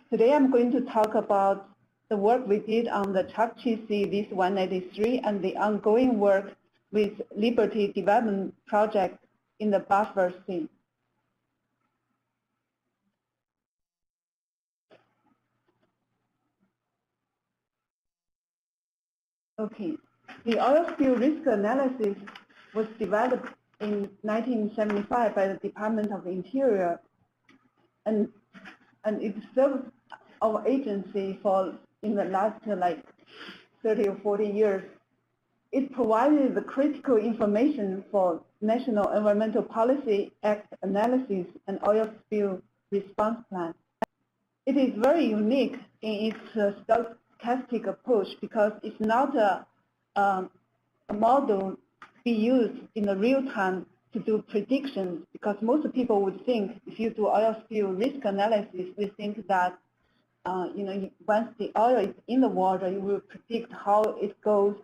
Today I'm going to talk about the work we did on the Chukchi Sea VIS-183 and the ongoing work with Liberty Development Project in the Beaufort Sea. Okay, the oil spill risk analysis was developed in 1975 by the Department of Interior, and it served our agency for in the last 30 or 40 years. It provided the critical information for National Environmental Policy Act analysis and oil spill response plan. It is very unique in its stochastic approach because it's not a model be used in the real time to do predictions, because most people would think if you do oil spill risk analysis, we think that once the oil is in the water, you will predict how it goes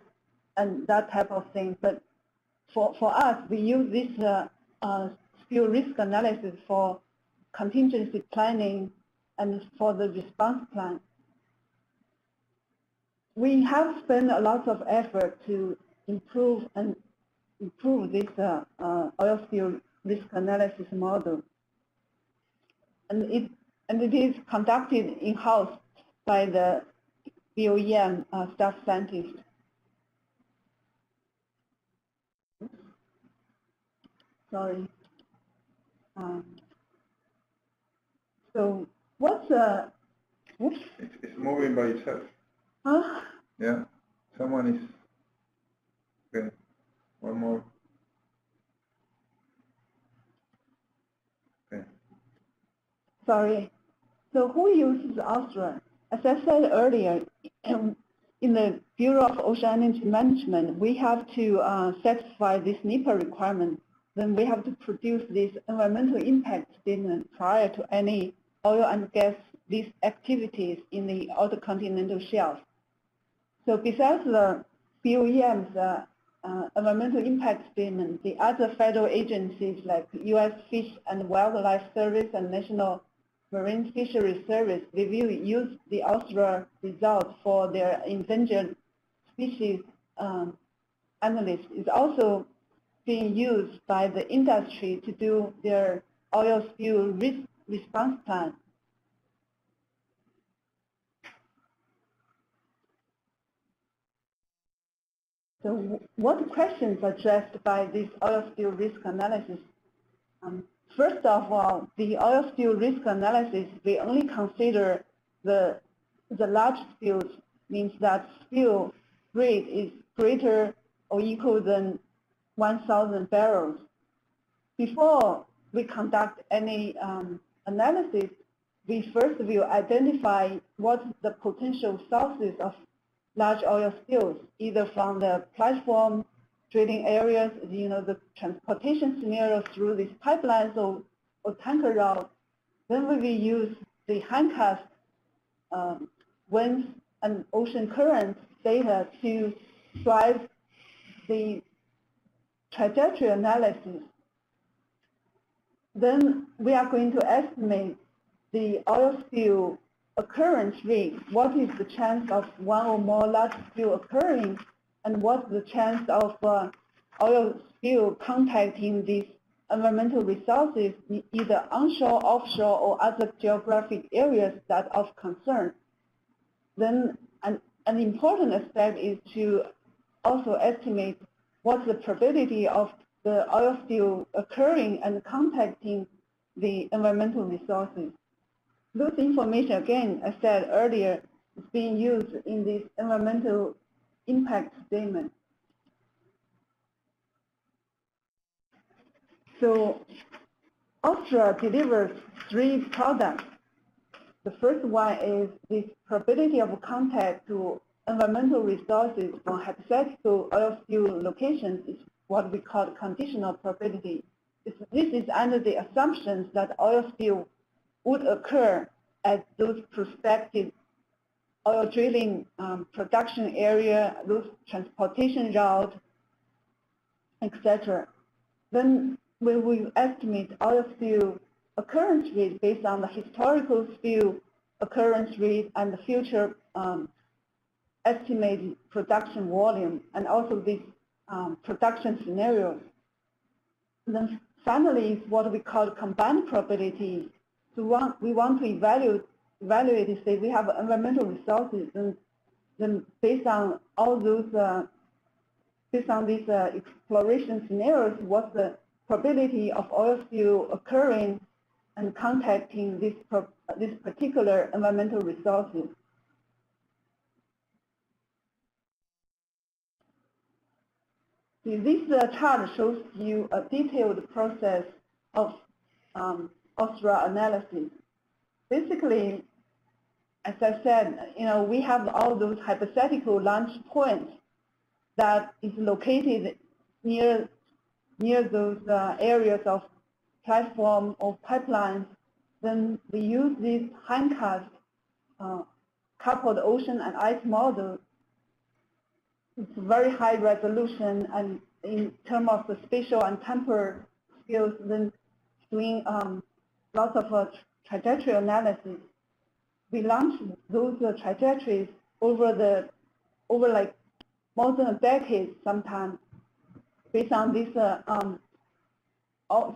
and that type of thing. But for us, we use this spill risk analysis for contingency planning and for the response plan. We have spent a lot of effort to improve this oil spill risk analysis model, and it is conducted in-house by the BOEM staff scientist. Sorry. So what's oops? It's moving by itself. Huh? Yeah, someone is. Okay, one more. Okay. Sorry. So who uses OSRA? As I said earlier, in the Bureau of Ocean Energy Management, we have to satisfy this NEPA requirement. Then we have to produce this environmental impact statement prior to any oil and gas lease activities in the outer continental shelf. So besides the BOEM's environmental impact statement, the other federal agencies like U.S. Fish and Wildlife Service and National Marine Fisheries Service, they will use the OSRA results for their endangered species analysis. It's also being used by the industry to do their oil spill risk response plan. So what questions addressed by this oil spill risk analysis? First of all, the oil spill risk analysis, we only consider the large spills, means that spill rate is greater or equal than 1,000 barrels. Before we conduct any analysis, we first will identify what the potential sources of large oil spills, either from the platform, drilling areas, the transportation scenario through these pipelines or tanker routes. Then we will use the handcast winds and ocean current data to drive the trajectory analysis. Then we are going to estimate the oil spill occurrence rate. What is the chance of one or more large spill occurring, and what's the chance of oil spill contacting these environmental resources, either onshore, offshore, or other geographic areas that are of concern. Then an important aspect is to also estimate what's the probability of the oil spill occurring and contacting the environmental resources. Those information, again, I said earlier, is being used in this environmental impact statement. So OSRA delivers 3 products. The first one is this probability of contact to environmental resources from hypothetical oil spill locations is what we call conditional probability. This is under the assumptions that oil spill would occur at those prospective oil drilling production area, those transportation routes, etc. Then we will estimate oil spill occurrence rate based on the historical spill occurrence rate and the future estimated production volume, and also these production scenarios. And then finally, is what we call combined probability. So we want to evaluate, say we have environmental resources, and then based on all those, based on these exploration scenarios, what's the probability of oil spill occurring and contacting this particular environmental resources. See, this chart shows you a detailed process of OSRA analysis. Basically, as I said, we have all those hypothetical launch points that is located near those areas of platform or pipelines. Then we use this hindcast coupled ocean and ice model. It's very high resolution, and in terms of the spatial and temporal skills, then doing lots of trajectory analysis. We launched those trajectories over like more than a decade sometimes, based on this,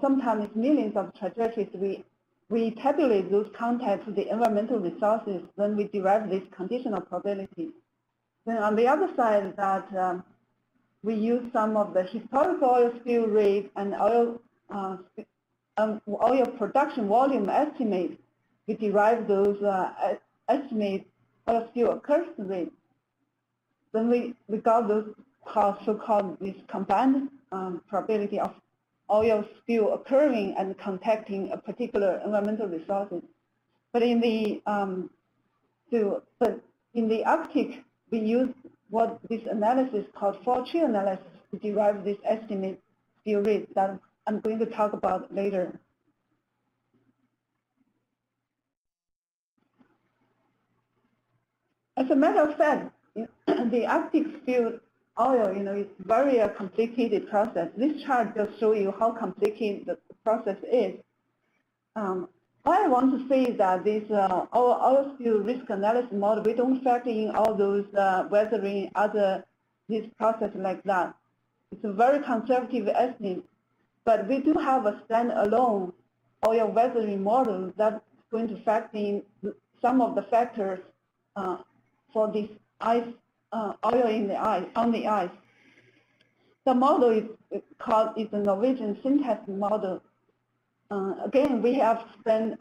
sometimes it's millions of trajectories. We tabulate those contacts to the environmental resources, then we derive this conditional probability. Then on the other side, that we use some of the historical oil spill rate and oil production volume estimate. We derive those estimate oil spill occurrence rate. Then we got those so-called this combined probability of oil spill occurring and contacting a particular environmental resources. But in the Arctic, we use what this analysis called fault tree analysis to derive this estimate spill rate that I'm going to talk about later. As a matter of fact, the Arctic spilled oil, is very complicated process. This chart just shows you how complicated the process is. All I want to say is that this oil spill risk analysis model, we don't factor in all those weathering, this process like that. It's a very conservative estimate, but we do have a standalone oil weathering model that's going to factor in some of the factors for this ice, oil in the ice, on the ice. The model is the Norwegian syntax model. Again, we have funded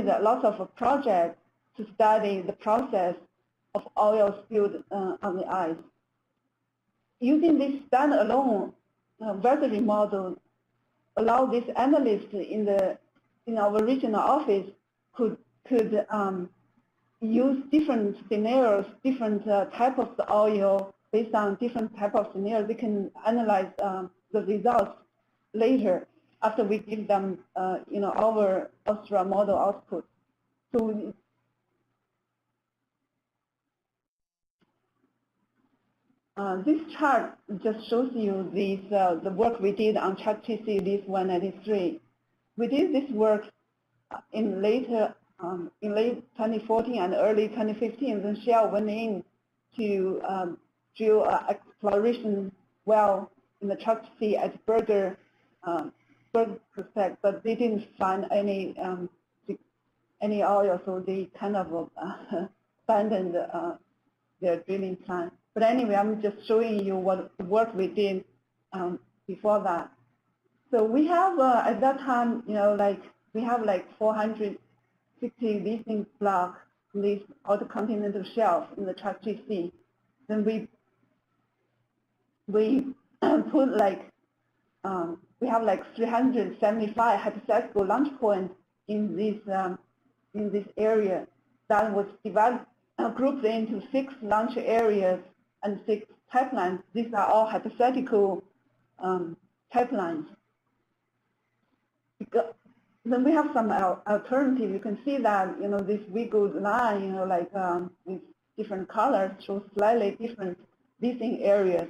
lots of projects to study the process of oil spilled on the ice. Using this standalone weathering model, allow this analyst in our regional office could use different scenarios, different type of the oil based on different type of scenarios. We can analyze the results later after we give them, our OSRA model output. So this chart just shows you the work we did on Chukchi Sea, this 193. We did this work in late 2014 and early 2015. Then Shell went in to drill exploration well in the Chukchi Sea at Berger prospect, but they didn't find any oil, so they kind of abandoned their drilling plan. But anyway, I'm just showing you what work we did before that. So we have at that time, we have like 460 leasing blocks in this outer continental shelf in the Chukchi Sea. Then we put we have like 375 hypothetical launch points in this area that was divided, grouped into 6 launch areas and 6 pipelines. These are all hypothetical pipelines. Then we have some alternative. You can see that this wiggled line, with different colors, shows slightly different leasing areas.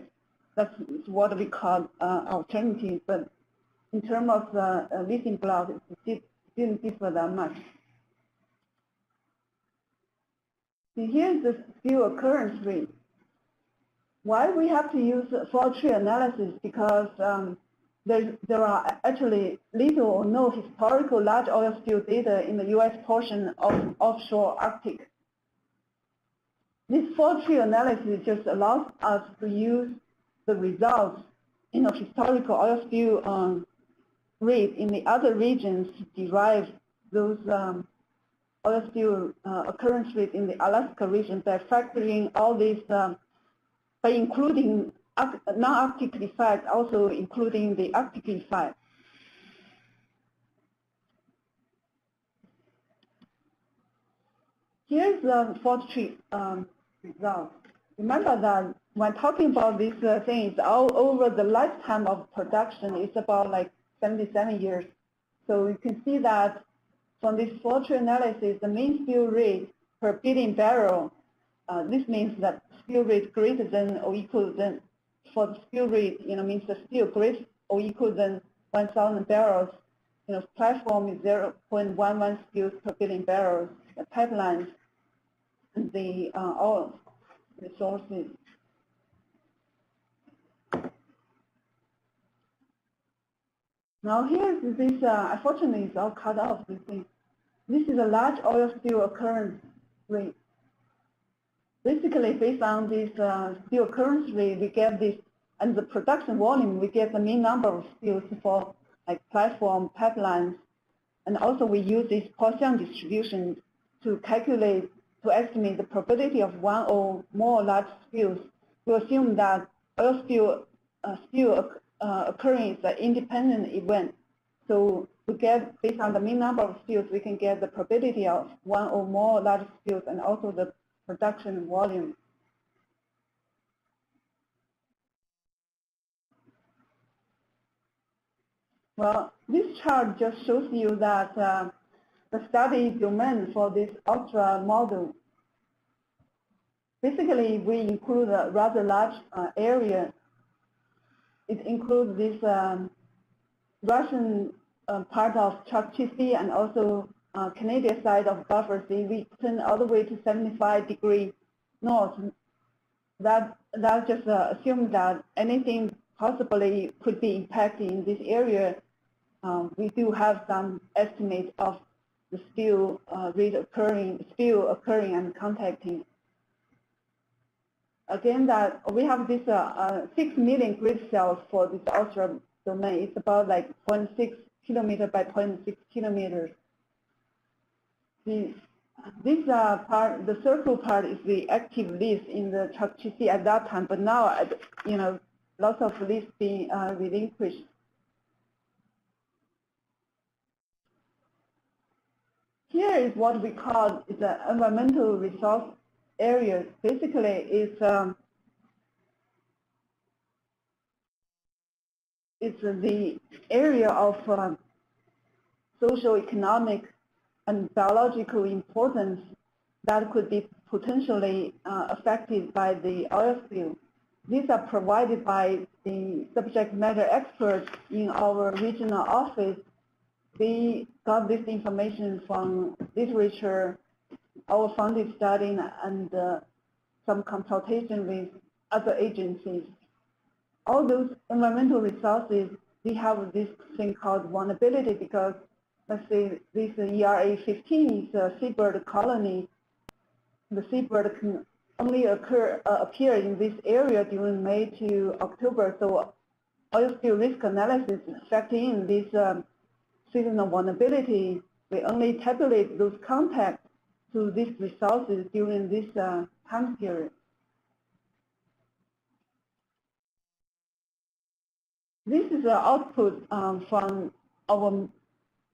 That's what we call alternative. But in terms of the leasing block, it didn't differ that much. See, here's the spill occurrence rate. Why we have to use fault tree analysis? Because there are actually little or no historical large oil spill data in the U.S. portion of offshore Arctic. This fault tree analysis just allows us to use the results of historical oil spill rate in the other regions to derive those oil spill occurrence rate in the Alaska region by factoring all these, by including non-Arctic effect, also including the Arctic effect. Here's the fault tree result. Remember that when talking about these things, all over the lifetime of production, it's about like 77 years. So you can see that from this fault tree analysis, the mean spill rate per billion barrel, this means that spill rate greater than or equal than, for the spill rate, means the spill greater or equal than 1,000 barrels. Platform is 0.11 spills per billion barrels. The pipelines and the oil resources. Now here's this, unfortunately it's all cut off. This is a large oil spill occurrence rate. Basically, based on this spill occurrence rate, we get this, and the production volume, we get the mean number of spills for like platform, pipelines, and also we use this Poisson distribution to estimate the probability of one or more large spills. We assume that oil spill occurring is an independent event. So we get, based on the mean number of spills, we can get the probability of one or more large spills and also the production volume. Well, this chart just shows you that the study domain for this OSRA model. Basically, we include a rather large area. It includes this Russian part of Chukchi Sea and also Canadian side of Beaufort Sea. We extend all the way to 75 degrees north. That just assumes that anything possibly could be impacted in this area. We do have some estimate of the spill rate occurring and contacting. Again, that we have this 6 million grid cells for this OSRA domain. It's about like 0.6 kilometer by 0.6 kilometers. This part, the circle part, is the active list in the Chukchi Sea at that time, but now, lots of lists being relinquished. Here is what we call the environmental resource areas. Basically, it's the area of social, economic, and biological importance that could be potentially affected by the oil spill. These are provided by the subject matter experts in our regional office. We got this information from literature, our funded study, and some consultation with other agencies. All those environmental resources, we have this thing called vulnerability because, let's say, this ERA 15 is a seabird colony. The seabird can only appear in this area during May to October. So oil spill risk analysis factor in this seasonal vulnerability. We only tabulate those contacts to these resources during this time period. This is the output from our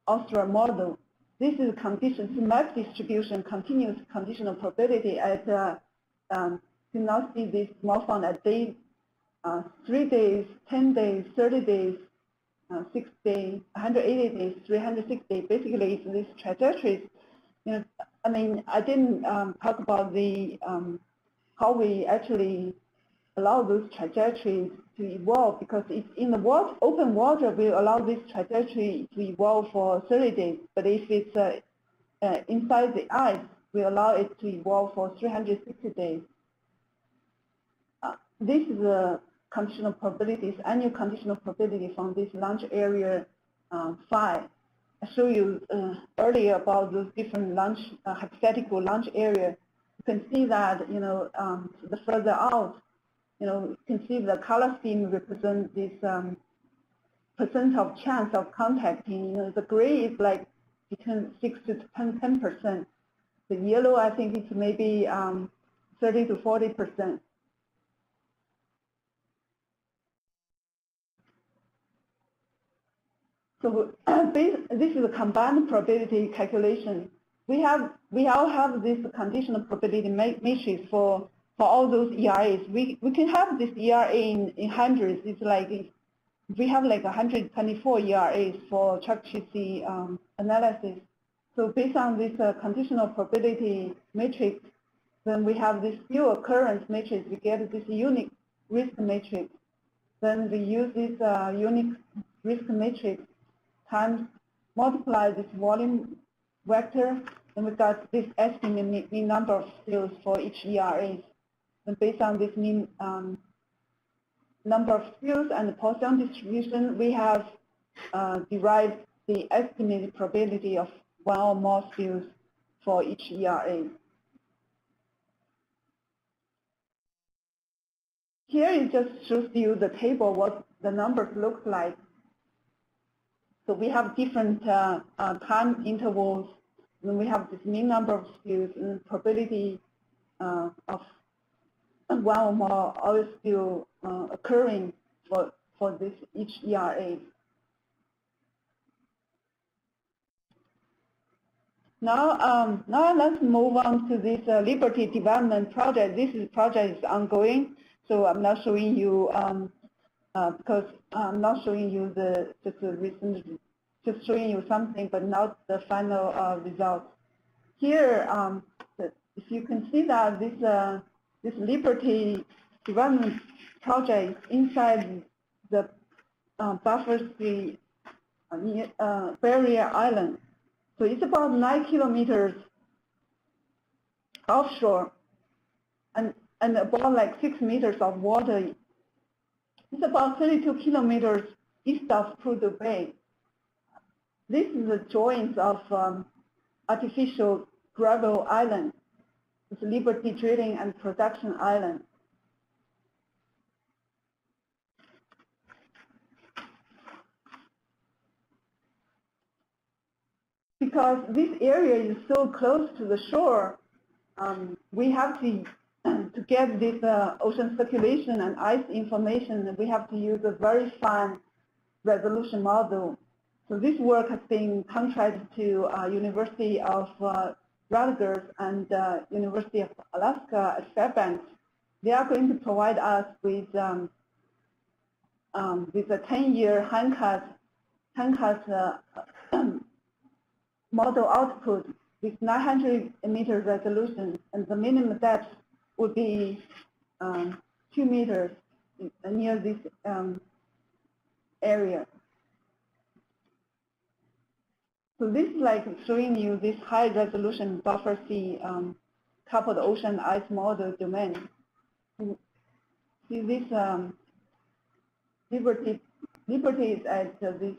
OSRA model. This is mass distribution, continuous conditional probability at, you now see this small fund at day 3 days, 10 days, 30 days, 6 days, 180 days, 360 days. Basically, it's these trajectories. I mean, I didn't talk about the how we actually allow those trajectories to evolve, because it's in the open water, we allow this trajectory to evolve for 30 days. But if it's inside the ice, we allow it to evolve for 360 days. This is the conditional probabilities, annual conditional probability from this launch area file. I showed you earlier about those different hypothetical launch areas. You can see that, the further out, you can see the color scheme represents this percent of chance of contacting. The gray is like between 6 to 10%. The yellow, I think it's maybe 30 to 40%. So this is a combined probability calculation. We all have this conditional probability matrix for all those ERAs. We can have this ERA in hundreds. It's like we have like 124 ERAs for Chukchi analysis. So based on this conditional probability matrix, then we have this few occurrence matrix. We get this unique risk matrix. Then we use this unique risk matrix times multiply this volume vector, and we got this estimated mean number of spills for each ERA. And based on this mean number of spills and the Poisson distribution, we have derived the estimated probability of one or more spills for each ERA. Here it just shows you the table, what the numbers look like. So we have different time intervals, and we have this mean number of spills and probability of one or more oil spill occurring for this each ERA. Now let's move on to this Liberty development project. This project is ongoing, so I'm not showing you because I'm not showing you just showing you something, but not the final result. Here, if you can see that this Liberty development project inside the Beaufort barrier island. So it's about 9 kilometers offshore and about like 6 meters of water. It's about 32 kilometers east of Prudhoe Bay. This is the joins of artificial gravel island. It's Liberty Drilling and Production Island. Because this area is so close to the shore, we have to get this ocean circulation and ice information, we have to use a very fine resolution model. So this work has been contracted to University of Rutgers and University of Alaska at Fairbanks. They are going to provide us with a 10-year handcut model output with 900 meter resolution, and the minimum depth would be 2 meters near this area. So this is like showing you this high resolution Beaufort Sea coupled ocean ice model domain. See this Liberty is at this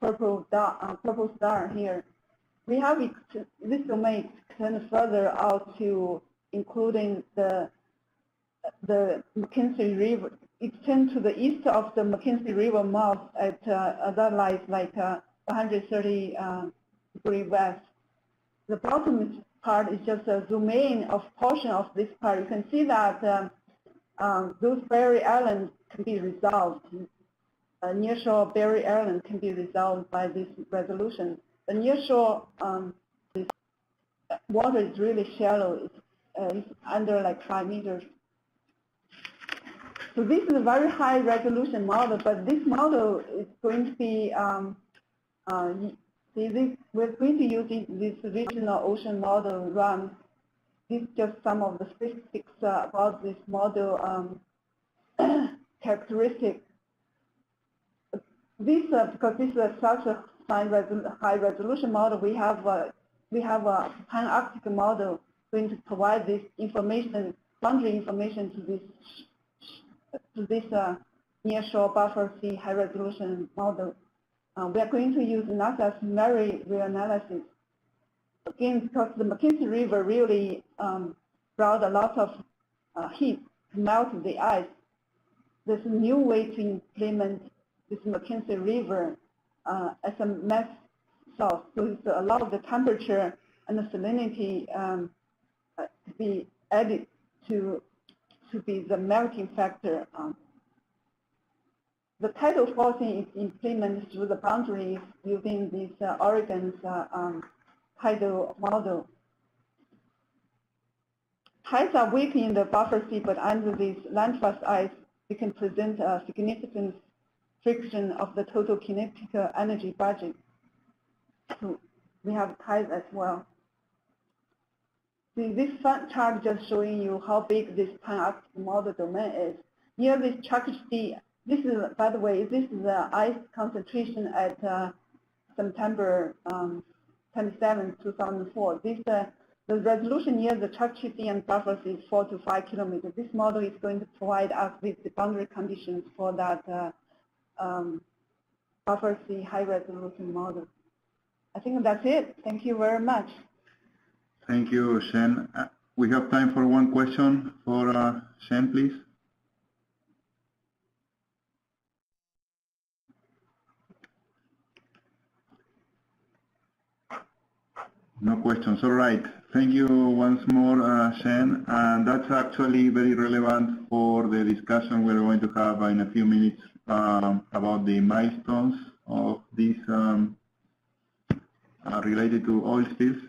purple star here. We have this domain extend further out to including the McKinsey River, extend to the east of the McKinsey River mouth at that lies like 130 degree west. The bottom part is just a zoom in of portion of this part. You can see that those barrier islands can be resolved. Nearshore barrier island can be resolved by this resolution. The nearshore this water is really shallow. It's under like 5 meters. So this is a very high resolution model, but this model is going to be we're going to use this regional ocean model run. This is just some of the statistics about this model characteristics. This because this is such a high resolution model, we have we have a pan-Arctic model going to provide this information, boundary information to this nearshore buffer C high-resolution model. We are going to use NASA's Mary reanalysis. Again, because the Mackenzie River really brought a lot of heat to melt the ice. There's a new way to implement this Mackenzie River as a mass source. So it's a lot of the temperature and the salinity to be added to be the melting factor. The tidal forcing is implemented through the boundaries using this Oregon's tidal model. Tides are weak in the buffer C, but under this landfast ice, it can present a significant friction of the total kinetic energy budget. So we have tides as well. See, this chart just showing you how big this pan-Arctic model domain is. Near this Chukchi, this is, by the way, this is the ice concentration at September 27, 2004. The resolution near the Chukchi and buffer is 4 to 5 kilometers. This model is going to provide us with the boundary conditions for that buffer C high-resolution model. I think that's it. Thank you very much. Thank you, Shen. We have time for one question for Shen, please. No questions. All right. Thank you once more, Shen. And that's actually very relevant for the discussion we're going to have in a few minutes about the milestones of this related to oil spills.